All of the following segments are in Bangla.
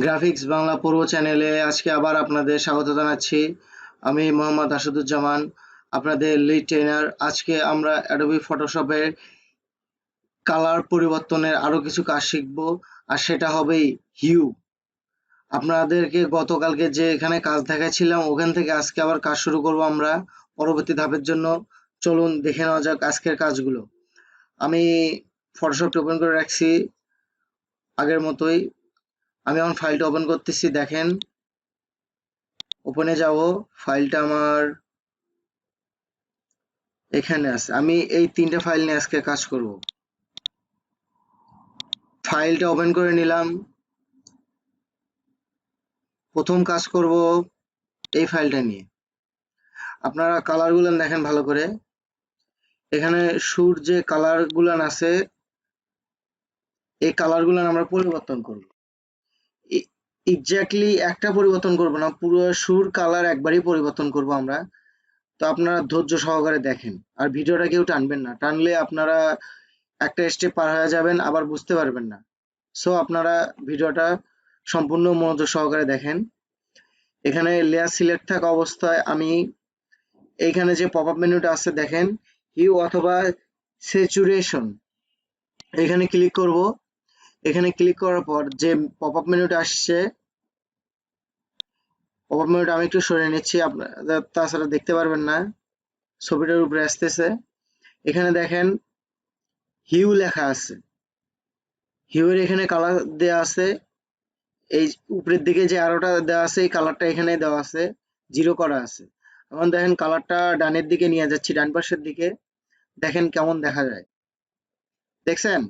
গ্রাফিক্স বাংলা পূর্ব চ্যানেলে আজকে আবার আপনাদের স্বাগত জানাচ্ছি। আমি মোহাম্মদ আসাদুজ্জামান, আপনাদের লিড ট্রেনার। আজকে আমরা অ্যাডোবি ফটোশপের কালার পরিবর্তনের আরো কিছু কাজ শিখব, আর সেটা হবে হিউ। আপনাদেরকে গতকালকে যে এখানে কাজ দেখাচ্ছিলাম ওখান থেকে আজকে আবার কাজ শুরু করব আমরা পরবর্তী ধাপের জন্য। চলুন দেখে নেওয়া যাক আজকের কাজগুলো। আমি ফটোশপটা ওপেন করে রাখছি আগের মতোই। আমি এখন ফাইলটা ওপেন করতেছি। দেখেন, ওপেনে যাব, ফাইলটা আমার এখানে আছে। আমি এই তিনটে ফাইল নিয়ে আজকে কাজ করব। ফাইলটা ওপেন করে নিলাম। প্রথম কাজ করব এই ফাইলটা নিয়ে। আপনারা কালারগুলো দেখেন ভালো করে। এখানে শুর যে কালারগুলো আছে, এই কালারগুলো আমরা পরিবর্তন করব। এক্স্যাক্টলি একটা পরিবর্তন করব না, পুরো শুর কালার একবারই পরিবর্তন করব আমরা। তো আপনারা ধৈর্য সহকারে দেখেন, আর ভিডিওটা কেউ টানবেন না। টানলে আপনারা একটা স্টেপ পার হয়ে যাবেন, আবার বুঝতে পারবেন না। সো আপনারা ভিডিওটা সম্পূর্ণ মনোযোগ সহকারে দেখেন। এখানে লেয়ার সিলেক্ট থাকা অবস্থায় আমি এইখানে যে পপ আপ মেনুটা আছে দেখেন, হিউ অথবা স্যাচুরেশন, এখানে ক্লিক করব। এখানে ক্লিক করার পর যে পপ আপ মেনুটা আসছে, পপ আপ মেনুটা আমি একটু সরিয়ে নিচ্ছি, আপনারা তাছাড়া দেখতে পারবেন না। ছবিটার উপরে আসতেছে। এখানে দেখেন হিউ লেখা আছে। হিউয়ের এখানে কালার দেওয়া আছে। এই উপরের দিকে যে আরোটা দেওয়া আছে, এই কালারটা এখানে দেওয়া আছে, 0 করা আছে। এখন দেখেন কালারটা ডানের দিকে নিয়ে যাচ্ছি, ডান পাশের দিকে। দেখেন কেমন দেখা যায়, দেখছেন?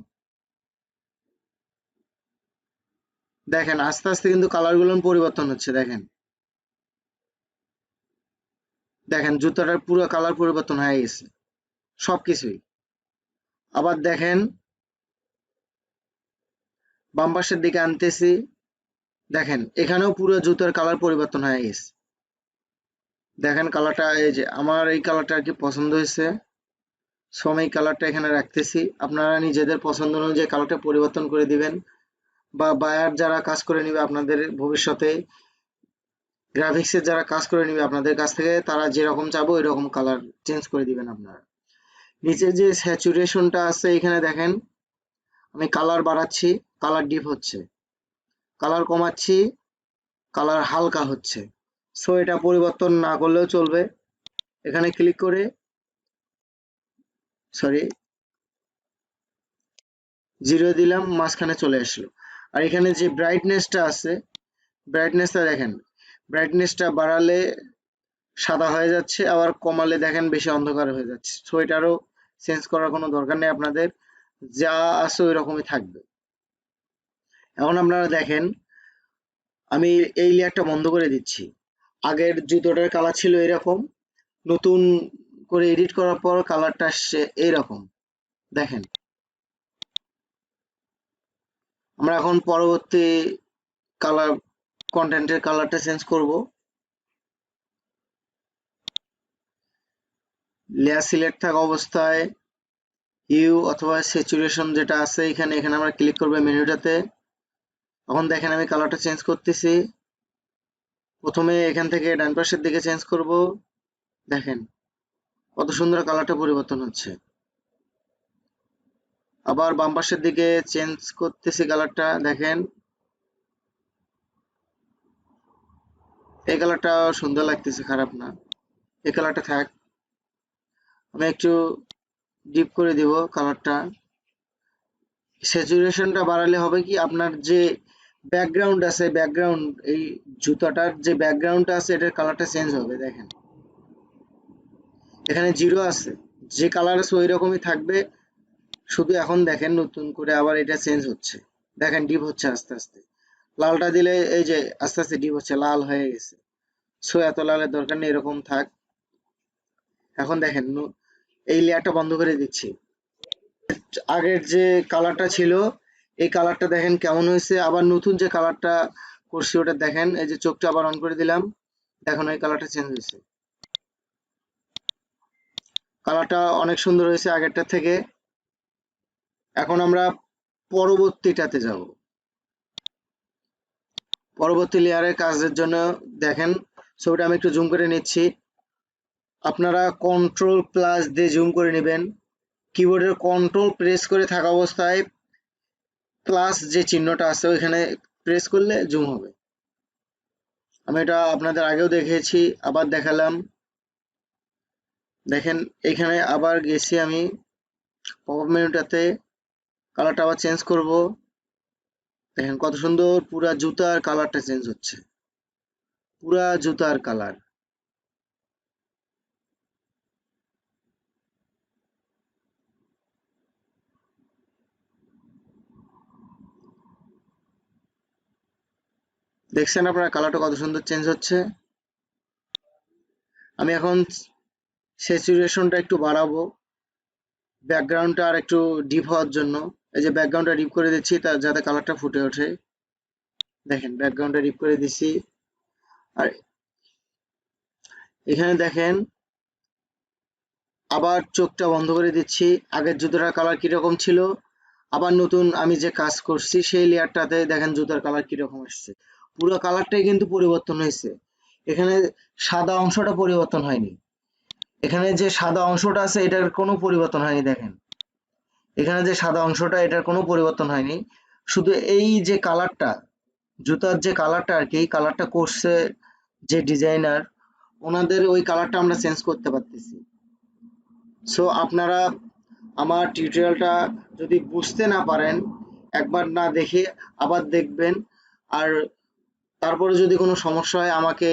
দেখেন আস্তে আস্তে কিন্তু কালারগুলো পরিবর্তন হচ্ছে। দেখেন দেখেন জুতাটার পুরো কালার পরিবর্তন হয়ে গেছে, সবকিছুই। আবার দেখেন বাম পাশের দিকে আনতেছি, দেখেন এখানেও পুরো জুতার কালার পরিবর্তন হয়ে গেছে। দেখেন কালারটা, এই যে আমার এই কালারটা আর কি পছন্দ হয়েছে, সো আমি এই কালারটা এখানে রাখতেছি। আপনারা নিজেদের পছন্দ অনুযায়ী কালারটা পরিবর্তন করে দিবেন, বা বায়ার যারা কাজ করে নিবে আপনাদের ভবিষ্যতে, গ্রাফিক্সের যারা কাজ করে নিবে আপনাদের কাছ থেকে, তারা যেরকম চাবো এরকম কালার চেঞ্জ করে দিবেন আপনারা। নিচে যে স্যাচুরেশনটা আছে এখানে দেখেন, আমি কালার বাড়াচ্ছি, কালার ডিপ হচ্ছে, কালার কমাচ্ছি, কালার হালকা হচ্ছে। সো এটা পরিবর্তন না করলেও চলবে। এখানে ক্লিক করে, সরি, 0 দিলাম, মাঝখানে চলে আসলো। আর এখানে যে ব্রাইটনেসটা আছে, ব্রাইটনেসটা দেখেন, ব্রাইটনেসটা বাড়ালে সাদা হয়ে যাচ্ছে, আবার কমালে দেখেন বেশি অন্ধকার হয়ে যাচ্ছে। সো এটারও চেঞ্জ করার কোনো দরকার নেই আপনাদের, যা আছে ওই রকমই থাকবে। এখন আপনারা দেখেন, আমি এই লেয়ারটা বন্ধ করে দিচ্ছি। আগের জুতোটার কালার ছিল এরকম, নতুন করে এডিট করার পর কালারটা আসছে এইরকম। দেখেন, আমরা এখন পরবর্তী কালার, কন্টেন্টের কালারটা চেঞ্জ করব। লেয়ার সিলেক্ট থাকা অবস্থায় হিউ অথবা স্যাচুরেশন যেটা আছে এখানে, আমরা ক্লিক করব মেনুটাতে। এখন দেখেন আমি কালারটা চেঞ্জ করতেছি। প্রথমে এখান থেকে ডান পাশের দিকে চেঞ্জ করব। দেখেন কত সুন্দর কালারটা পরিবর্তন হচ্ছে। আবার বাম পাশের দিকে চেঞ্জ করতেছি কালারটা। দেখেন এই কালারটা সুন্দর লাগতেছে, খারাপ না, এই কালারটা থাক। আমি একটু ডিপ করে দিব কালারটা। স্যাচুরেশনটা বাড়ালে হবে কি, আপনার যে ব্যাকগ্রাউন্ড আছে, ব্যাকগ্রাউন্ড, এই জুতাটার যে ব্যাকগ্রাউন্ডটা আছে এটার কালারটা চেঞ্জ হবে। দেখেন এখানে 0 আছে, যে কালার আছে ওই রকমই থাকবে, শুধু এখন দেখেন নতুন করে আবার এটা চেঞ্জ হচ্ছে। দেখেন ডিপ হচ্ছে আস্তে আস্তে। লালটা দিলে এই যে আস্তে আস্তে ডিপ হচ্ছে, লাল হয়ে গেছে। সো এত লালের দরকার নেই, এরকম থাক। এখন দেখেন এই লেয়ারটা বন্ধ করে দিচ্ছি। আগের যে কালারটা ছিল এই কালারটা দেখেন কেমন হয়েছে। আবার নতুন যে কালারটা করছি ওটা দেখেন, এই যে চোখটা আবার অন করে দিলাম, দেখুন এই কালারটা চেঞ্জ হয়েছে। কালারটা অনেক সুন্দর হয়েছে আগেরটা থেকে। এখন আমরা পরবর্তীটাতে যাব। পরবর্তী লেয়ারের কাজের জন্য দেখেন ছবিটা আমি একটু জুম করে নিচ্ছি। আপনারা কন্ট্রোল প্লাস দিয়ে জুম করে নেবেন। কিবোর্ডের কন্ট্রোল প্রেস করে থাকা অবস্থায় প্লাস যে চিহ্নটা আছে ওইখানে প্রেস করলে জুম হবে। আমি এটা আপনাদের আগেও দেখিয়েছি, আবার দেখালাম। দেখেন এখানে আবার গেছি আমি পপআপ মেনুটাতে, কালারটা আবার চেঞ্জ করব। দেখেন কত সুন্দর পুরা জুতার কালারটা চেঞ্জ হচ্ছে, পুরা জুতার কালার। দেখছেন আপনারা কালারটা কত সুন্দর চেঞ্জ হচ্ছে। আমি এখন স্যাচুরেশনটা একটু বাড়াবো ব্যাকগ্রাউন্ডটা আর একটু ডিপ হওয়ার জন্য। এই যে ব্যাকগ্রাউন্ডটা ডিপ করে দিচ্ছি যাতে কালারটা ফুটে ওঠে। দেখেন ব্যাকগ্রাউন্ডটা ডিপ করে দিচ্ছি। আর এখানে দেখেন আবার চোখটা বন্ধ করে দিচ্ছি। আগের জুতোটার কালার কিরকম ছিল, আবার নতুন আমি যে কাজ করছি সেই লেয়ারটাতে দেখেন জুতার কালার কিরকম আসছে। পুরো কালারটাই কিন্তু পরিবর্তন হয়েছে। এখানে সাদা অংশটা পরিবর্তন হয়নি, এখানে যে সাদা অংশটা আছে এটার কোনো পরিবর্তন হয়নি। দেখেন এখানে যে সাদা অংশটা এটার কোনো পরিবর্তন হয়নি, শুধু এই যে কালারটা, জুতার যে কালারটা আর কি, কালারটা করছে যে ডিজাইনার, ওনাদের ওই কালারটা আমরা চেঞ্জ করতে পারতেছি। সো আপনারা আমার টিউটোরিয়ালটা যদি বুঝতে না পারেন, একবার না দেখে আবার দেখবেন। আর তারপরে যদি কোনো সমস্যা হয় আমাকে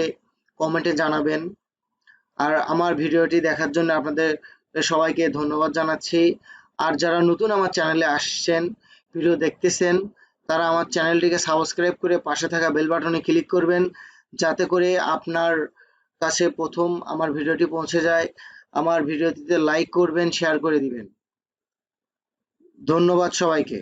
কমেন্টে জানাবেন। আর আমার ভিডিওটি দেখার জন্য আপনাদের সবাইকে ধন্যবাদ জানাচ্ছি। আর যারা নতুন আমার চ্যানেলে আসছেন, ভিডিও দেখতেছেন, তারা আমার চ্যানেলটিকে সাবস্ক্রাইব করে পাশে থাকা বেল বাটনে ক্লিক করবেন, যাতে করে আপনার কাছে প্রথম আমার ভিডিওটি পৌঁছে যায়। আমার ভিডিওটিতে লাইক করবেন, শেয়ার করে দিবেন। ধন্যবাদ সবাইকে।